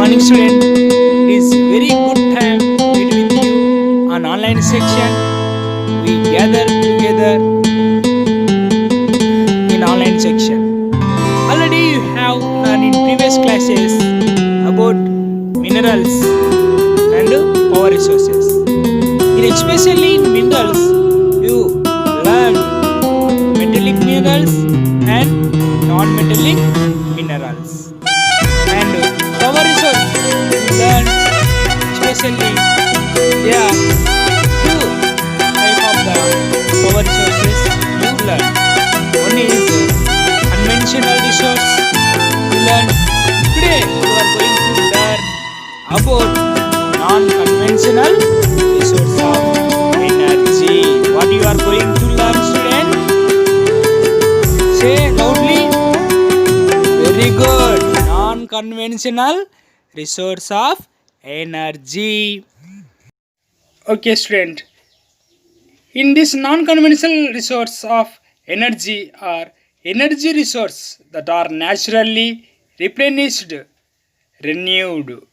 morning, student. It is very good time to meet with you on online section. We gather together in online section. Already you have learned in previous classes about minerals and power resources. Especially in minerals, you learn metallic minerals and non-metallic minerals. And power resource, you learn especially there are two type of the power resources you learn. One is conventional resource you learn. Today you are going to learn about non-conventional resource of energy. What you are going to learn, student? Say loudly. Very good. Non-conventional resource of energy. Okay, student. In this non-conventional resource of energy are energy resource that are naturally replenished, renewed,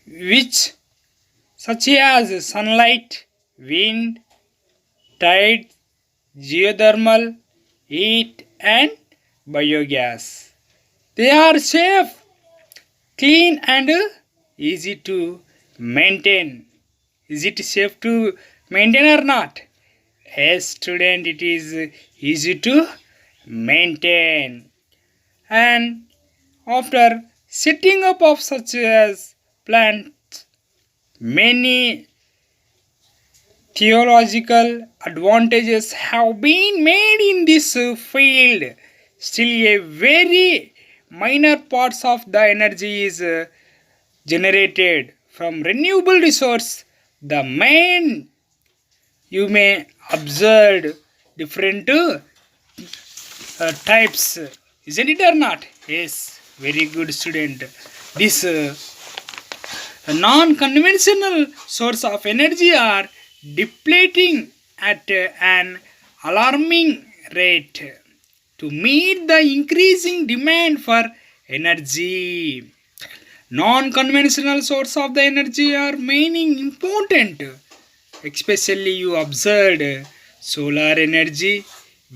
which such as sunlight, wind, tide, geothermal, heat and biogas. They are safe, clean and easy to maintain. Is it safe to maintain or not? Yes, student, it is easy to maintain. And after setting up of such as plants, many theological advantages have been made in this field. Still a very minor parts of the energy is generated from renewable resource. The main you may observe different types, isn't it or not? Yes, very good, student. This non-conventional source of energy are depleting at an alarming rate to meet the increasing demand for energy. Non-conventional source of the energy are mainly important. Especially you observed solar energy,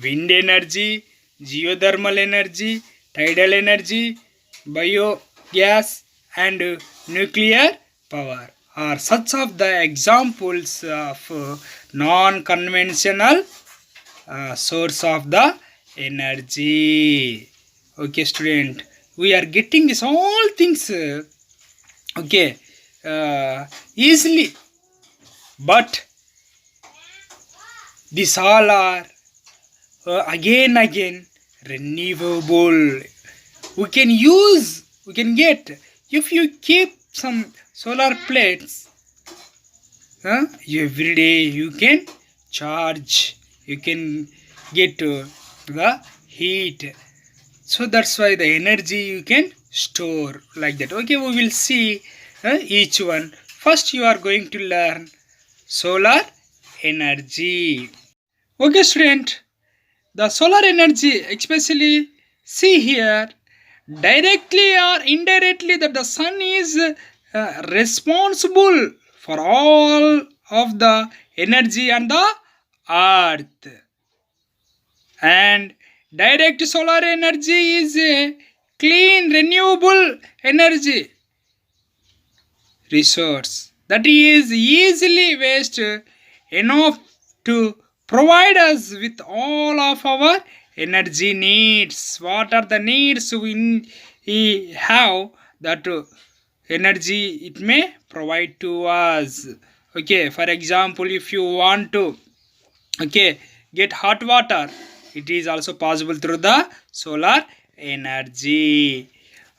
wind energy, geothermal energy, tidal energy, biogas and nuclear power are such of the examples of non-conventional source of the energy. Okay, student, we are getting this all things easily, but these all are again renewable. We can get if you keep some solar plates every day. You can charge, you can get the heat, so that's why the energy you can store like that. Okay, we will see each one. First you are going to learn solar energy. Okay, student, the solar energy, especially see here, directly or indirectly that the sun is responsible for all of the energy on the earth. And direct solar energy is a clean renewable energy resource that is easily waste enough to provide us with all of our energy needs. What are the needs we have that energy it may provide to us? Okay, for example, if you want to get hot water, it is also possible through the solar energy.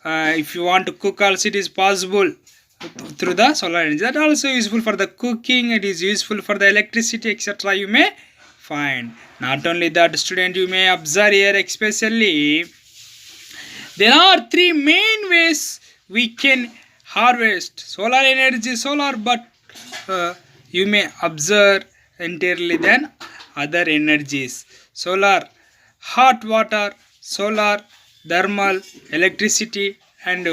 If you want to cook also, it is possible through the solar energy. That also useful for the cooking, it is useful for the electricity, etc. You may find. Not only that, student, you may observe here especially there are three main ways we can harvest solar energy. But you may observe entirely than other energies. Solar hot water, solar thermal electricity and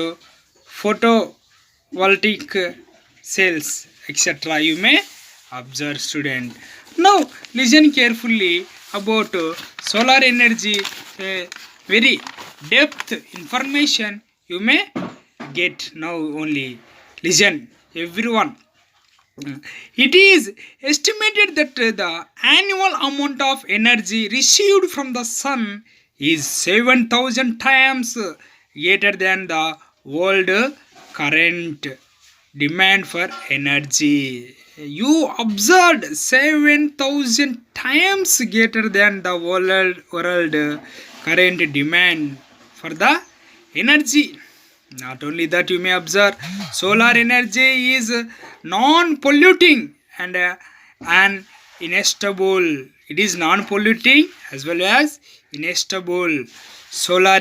voltaic cells, etc. You may observe, student. Now listen carefully about solar energy. Very depth information you may get now only. Listen, everyone. It is estimated that the annual amount of energy received from the sun is 7,000 times greater than the world current demand for energy. You observed 7,000 times greater than the world current demand for the energy. Not only that, you may observe solar energy is non-polluting and unstable. It is non-polluting as well as unstable. Solar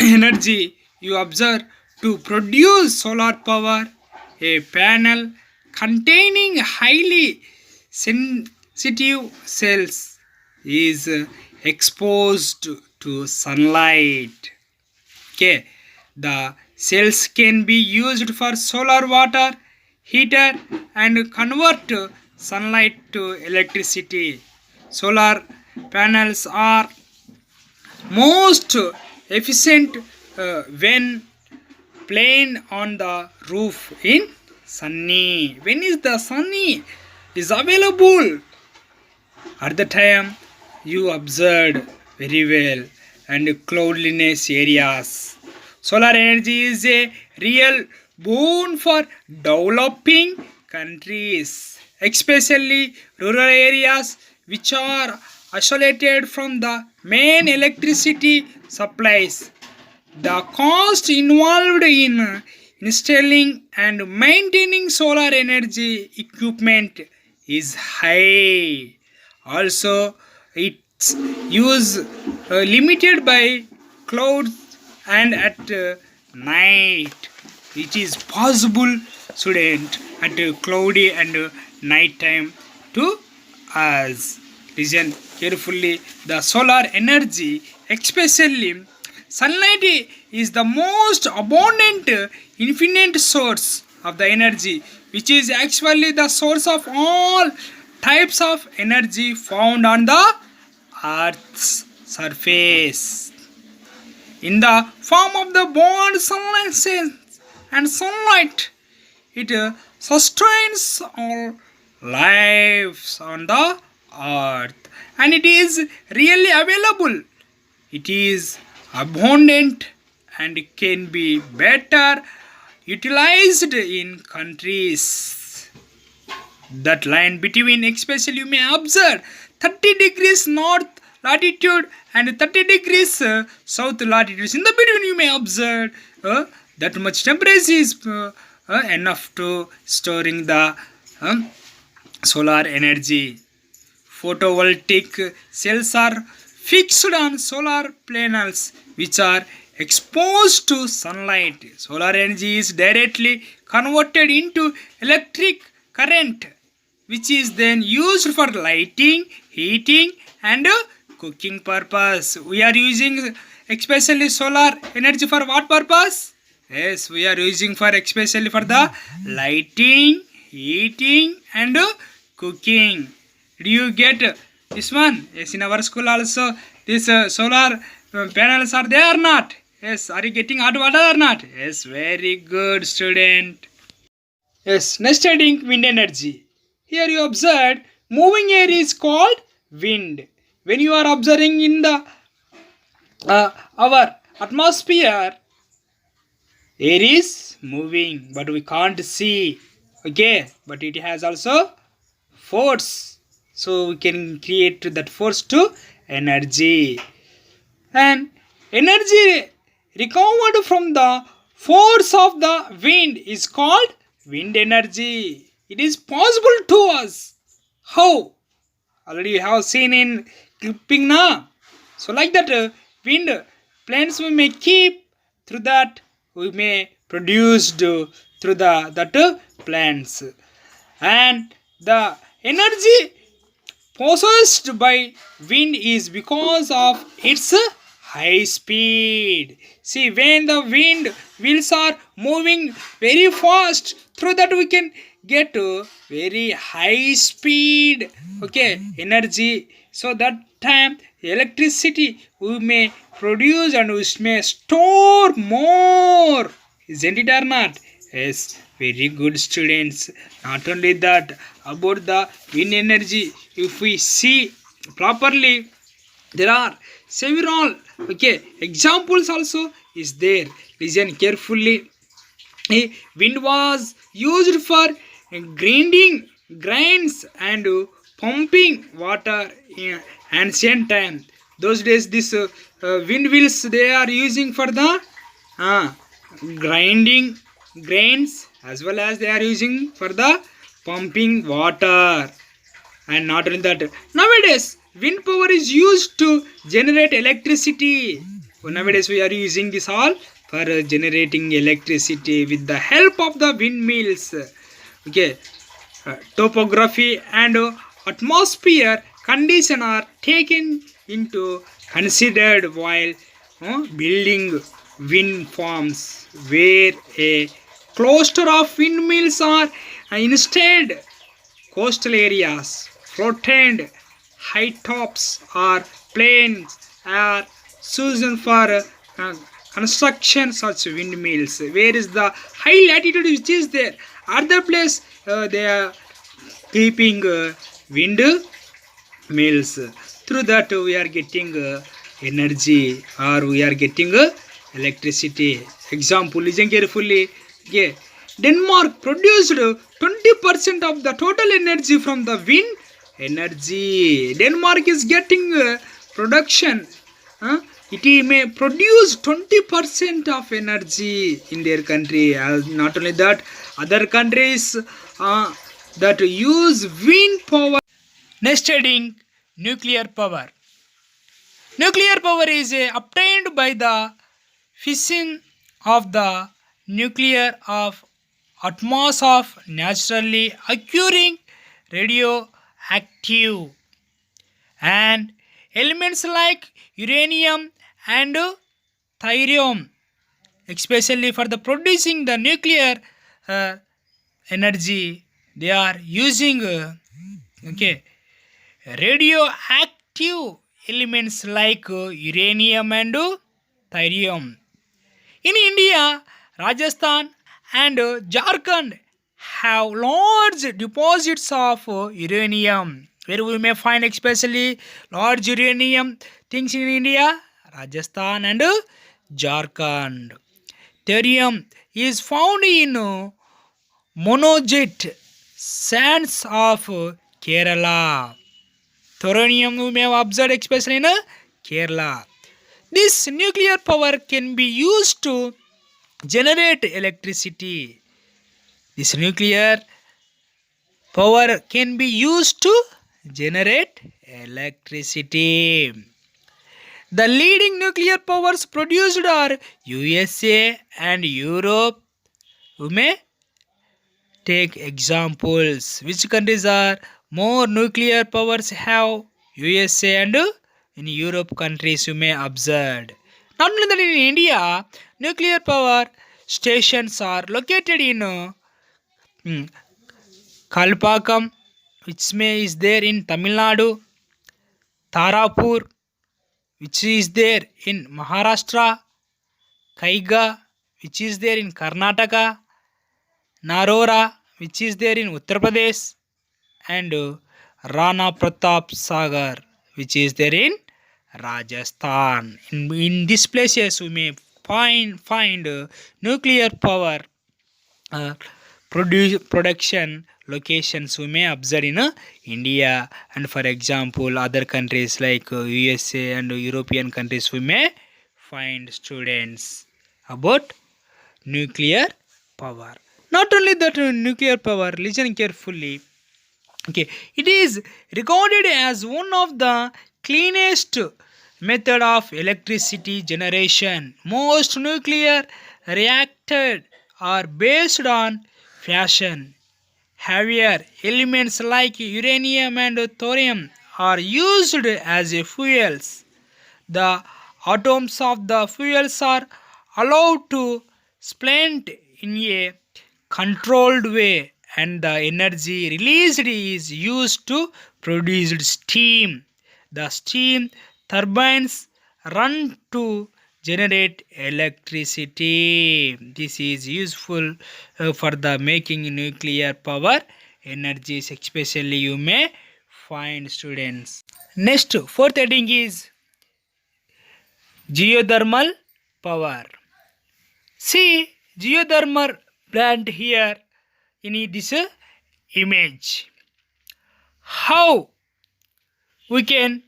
energy you observe to produce solar power. A panel containing highly sensitive cells is exposed to sunlight. Okay, the cells can be used for solar water heater and convert sunlight to electricity. Solar panels are most efficient when plain on the roof in sunny. When is the sunny is available? At the time you observed very well and cloudliness areas. Solar energy is a real boon for developing countries, especially rural areas which are isolated from the main electricity supplies. The cost involved in installing and maintaining solar energy equipment is high. Also, its use limited by clouds and at night. It is possible, student, at cloudy and night time to us. Listen carefully. The solar energy, especially sunlight, is the most abundant, infinite source of the energy, which is actually the source of all types of energy found on the Earth's surface. In the form of the bond sunlight and sunlight, it sustains all lives on the earth, and it is really available. It is abundant and can be better utilized in countries that line between, especially you may observe 30 degrees north latitude and 30 degrees south latitude. In the between you may observe that much temperature is enough to storing the solar energy. Photovoltaic cells are fixed on solar panels which are exposed to sunlight. Solar energy is directly converted into electric current, which is then used for lighting, heating and cooking purpose. We are using especially solar energy for what purpose? Yes, we are using for especially for the lighting, heating and cooking. Do you get this one? Yes, in our school also this solar panels are there or not? Yes, are you getting hot water or not? Yes, very good, student. Yes, next heading, wind energy. Here you observe moving air is called wind. When you are observing in the our atmosphere, air is moving, but we can't see. Okay, but it has also force, so we can create that force to energy, and energy recovered from the force of the wind is called wind energy. It is possible to us. How? Already you have seen in clipping now. So like that wind plants we may keep, through that we may produce through the that plants, and the energy possessed by wind is because of its high speed. See, when the wind wheels are moving very fast, through that we can get very high speed, okay, energy. So that time electricity we may produce and we may store more. Isn't it or not? Yes, very good students. Not only that, about the wind energy, if we see properly, there are several examples also is there. Listen carefully. Wind was used for grinding grains and pumping water in ancient time. Those days, this wind wheels they are using for the uh, grinding grains, as well as they are using for the pumping water. And not only that, nowadays wind power is used to generate electricity. Nowadays we are using this all for generating electricity with the help of the windmills. Okay, topography and atmosphere condition are taken into considered while building wind farms, where a cluster of windmills are instead coastal areas, floated high tops or plains are chosen for construction such windmills. Where is the high latitude which is there? Other place they are keeping wind mills. Through that we are getting energy or we are getting electricity. Example, listen carefully. Yeah. Denmark produced 20% of the total energy from the wind energy. Denmark is getting production. It may produce 20% of energy in their country. Not only that, other countries that use wind power. Next heading, nuclear power. Nuclear power is obtained by the fission of the nuclear of atoms of naturally occurring radioactive and elements like uranium and thorium, especially for the producing the nuclear energy. They are using radioactive elements like uranium and thorium. In India, Rajasthan and Jharkhand have large deposits of uranium, where we may find especially large uranium things in India, Rajasthan and Jharkhand. Thorium is found in monazite sands of Kerala. Thorium we may observe especially in Kerala. This nuclear power can be used to generate electricity. This nuclear power can be used to generate electricity. The leading nuclear powers produced are USA and Europe. We may take examples. Which countries are more nuclear powers have? USA and in Europe countries you may observe. Not only that, in India, nuclear power stations are located in Kalpakam, which may is there in Tamil Nadu, Tarapur, which is there in Maharashtra, Kaiga, which is there in Karnataka, Narora, which is there in Uttar Pradesh, and Rana Pratap Sagar, which is there in Rajasthan. In these places, we may find nuclear power production locations we may observe in India, and for example other countries like USA and European countries we may find students about nuclear power. Not only that, nuclear power, listen carefully. It is regarded as one of the cleanest method of electricity generation. Most nuclear reactors are based on fission. Heavier elements like uranium and thorium are used as fuels. The atoms of the fuels are allowed to splint in a controlled way, and the energy released is used to produce steam. The steam turbines run to generate electricity. This is useful for the making nuclear power energies, especially you may find, students. Next, fourth heading is geothermal power. See geothermal plant here in this image. How we can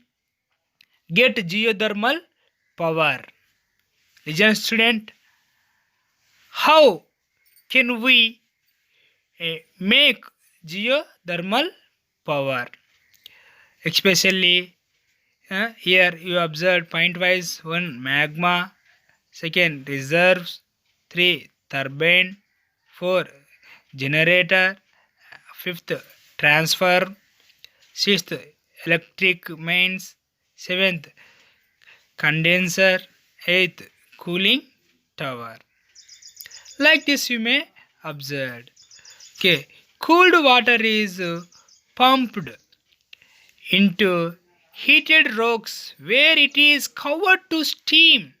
get geothermal power? Listen, student. How can we make geothermal power? Especially here you observe point-wise: 1 magma, 2 reserves, 3 turbine, 4 generator, 5th transfer, 6th electric mains, 7th condenser, 8th cooling tower. Like this you may observe. Okay, cooled water is pumped into heated rocks where it is covered to steam.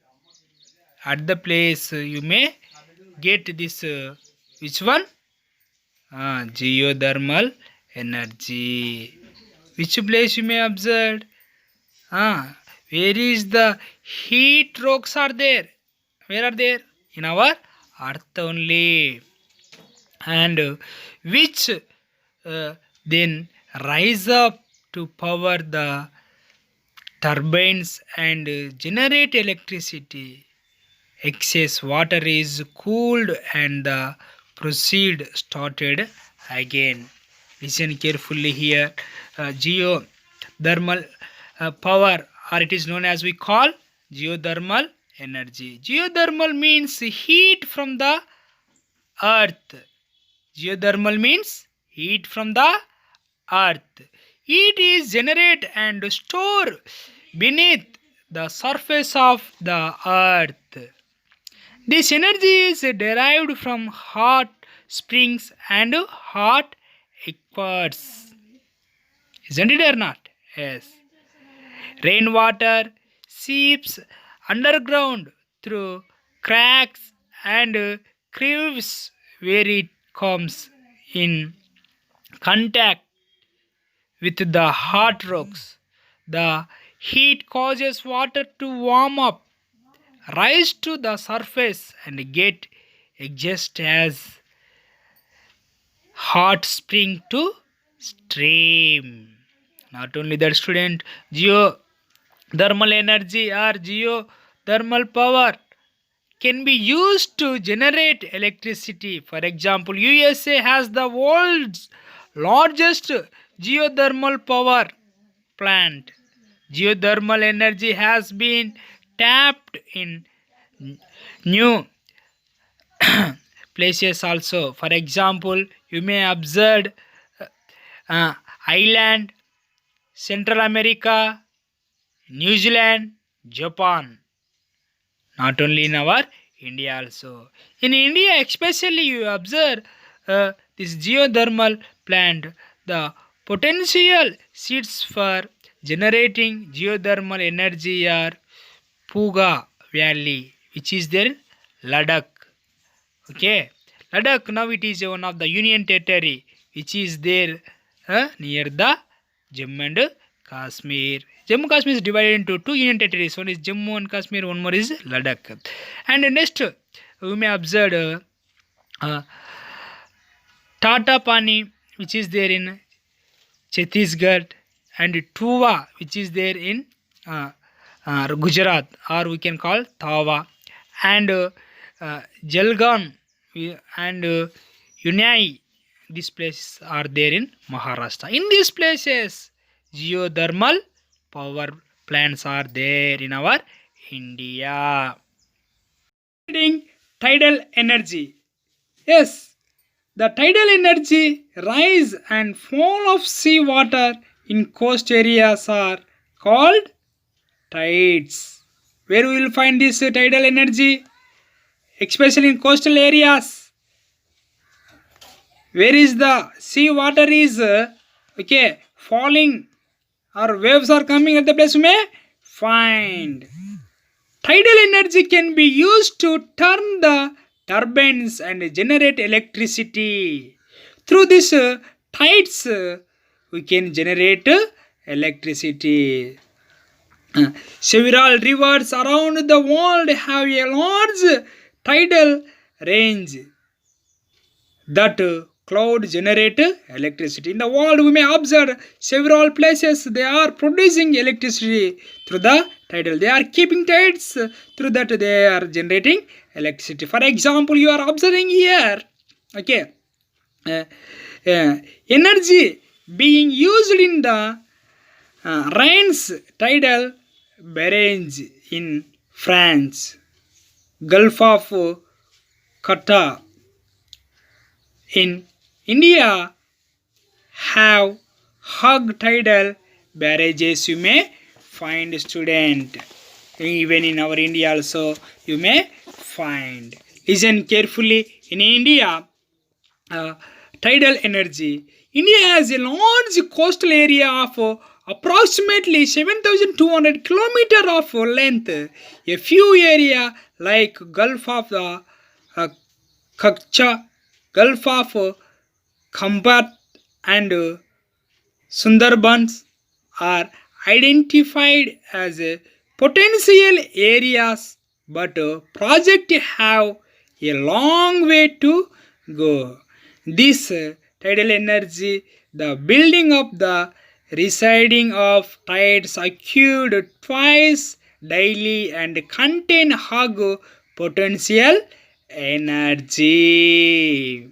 At the place you may get this which one? Geothermal energy. Which place you may observe? Where is the heat rocks are there? Where are there? In our earth only. And which then rise up to power the turbines and generate electricity. Excess water is cooled and the proceed started again. Listen carefully here. Geothermal power, or it is known as we call geothermal energy. Geothermal means heat from the earth. Geothermal means heat from the earth. It is generated and stored beneath the surface of the earth. This energy is derived from hot springs and hot aquifers. Isn't it or not? Yes. Rainwater seeps underground through cracks and crevices where it comes in contact with the hot rocks. The heat causes water to warm up, rise to the surface and get exhaust as hot spring to stream. Not only that, student, geothermal energy or geothermal power can be used to generate electricity. For example, USA has the world's largest geothermal power plant. Geothermal energy has been tapped in new places also. For example, you may observe Ireland, Central America, New Zealand, Japan. Not only in our India also. In India especially you observe this geothermal plant. The potential seats for generating geothermal energy are Puga Valley, which is there in Ladakh. Okay, Ladakh now it is one of the union territory which is there near the Jammu and Kashmir. Jammu Kashmir is divided into two union territories. One is Jammu and Kashmir, one more is Ladakh. And next we may observe Tata Pani, which is there in Chhattisgarh, and Tuva, which is there in Gujarat, or we can call Tawa, and Jalgaon and Unai. These places are there in Maharashtra. In these places, geothermal power plants are there in our India. Tidal energy. Yes, the tidal energy rise and fall of sea water in coast areas are called tides. Where we will find this tidal energy? Especially in coastal areas. Where is the sea water is falling or waves are coming at the place, you may find. Tidal energy can be used to turn the turbines and generate electricity. Through this tides, we can generate electricity. Several rivers around the world have a large tidal range that cloud generate electricity. In the world, we may observe several places they are producing electricity through the tidal. They are keeping tides, through that they are generating electricity. For example, you are observing here, okay, energy being used in the rains tidal barrage in France, Gulf of Qatar. In India, have hug tidal barrages you may find, student. Even in our India also you may find. Listen carefully. In India, tidal energy. India has a large coastal area of approximately 7,200 kilometers of length. A few area like Gulf of the Kachcha, Gulf of Khambat and Sundarbans are identified as potential areas, but projects have a long way to go. This tidal energy, the building up the residing of tides occurred twice daily and contain hug potential energy.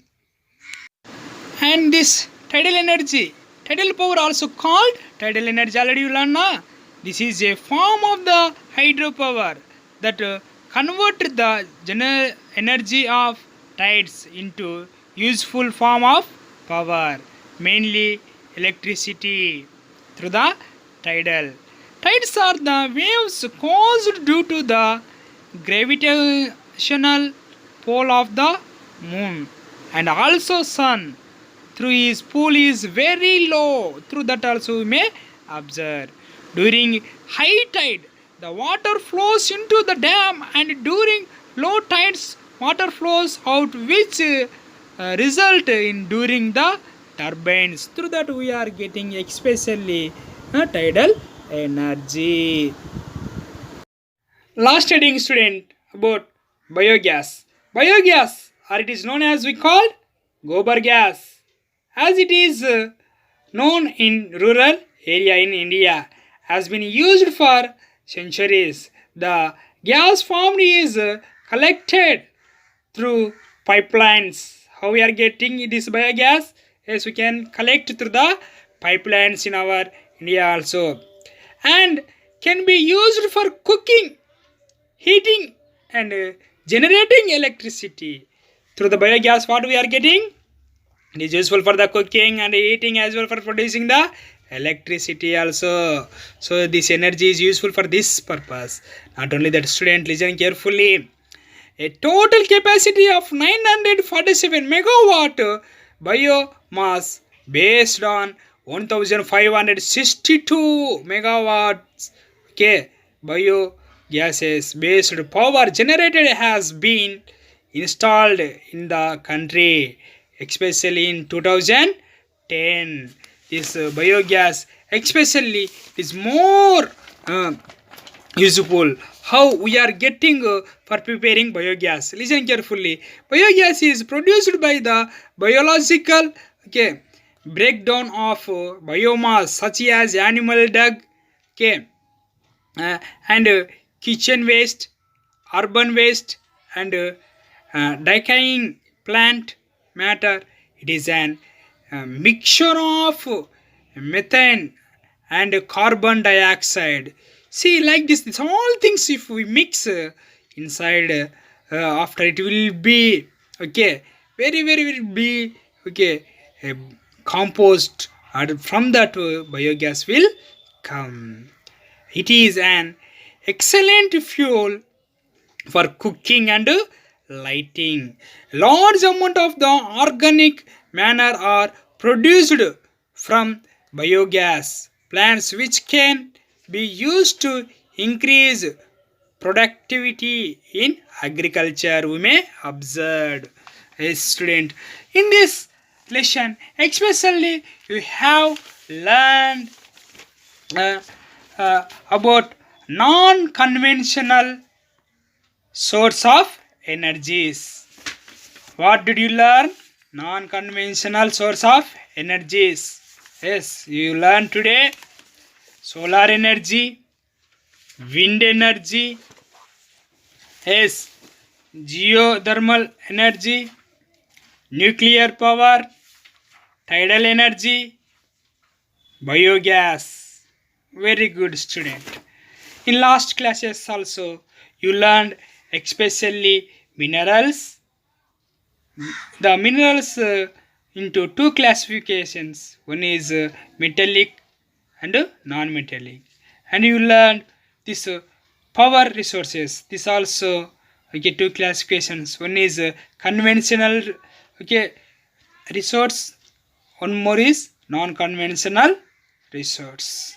And this tidal power also called tidal energy, already you learn na? This is a form of the hydropower that convert the energy of tides into useful form of power, mainly electricity, through the tidal. Tides are the waves caused due to the gravitational pull of the moon and also sun through his pool is very low. Through that also we may observe. During high tide, the water flows into the dam, and during low tides, water flows out, which result in during the turbines. Through that we are getting especially tidal energy. Last heading, student, about biogas. Biogas, or it is known as we called gobar gas, as it is known in rural area in India, has been used for centuries. The gas formed is collected through pipelines. How we are getting this biogas? Yes, we can collect through the pipelines in our India also, and can be used for cooking, heating and generating electricity. Through the biogas, what we are getting? It is useful for the cooking and eating as well for producing the electricity also. So this energy is useful for this purpose. Not only that, student, listen carefully. A total capacity of 947 megawatt biomass based on 1562 megawatts biogases based power generated has been installed in the country, especially in 2010. This biogas especially is more useful. How we are getting for preparing biogas? Listen carefully. Biogas is produced by the biological breakdown of biomass such as animal dung and kitchen waste, urban waste and decaying plant matter. It is an mixture of methane and carbon dioxide. See, like this all things if we mix inside, after it will be very be compost, and from that biogas will come. It is an excellent fuel for cooking and lighting. Large amount of the organic matter are produced from biogas plants, which can be used to increase productivity in agriculture. We may observe. A student, in this lesson especially you have learned uh, about non-conventional source of energies. What did you learn? Non-conventional source of energies. Yes, you learned today solar energy, wind energy, yes, geothermal energy, nuclear power, tidal energy, biogas. Very good, student. In last classes also you learned especially minerals. The minerals into two classifications. One is metallic and non-metallic. And you learned this power resources. This also okay, two classifications. One is conventional okay resource. One more is non-conventional resource.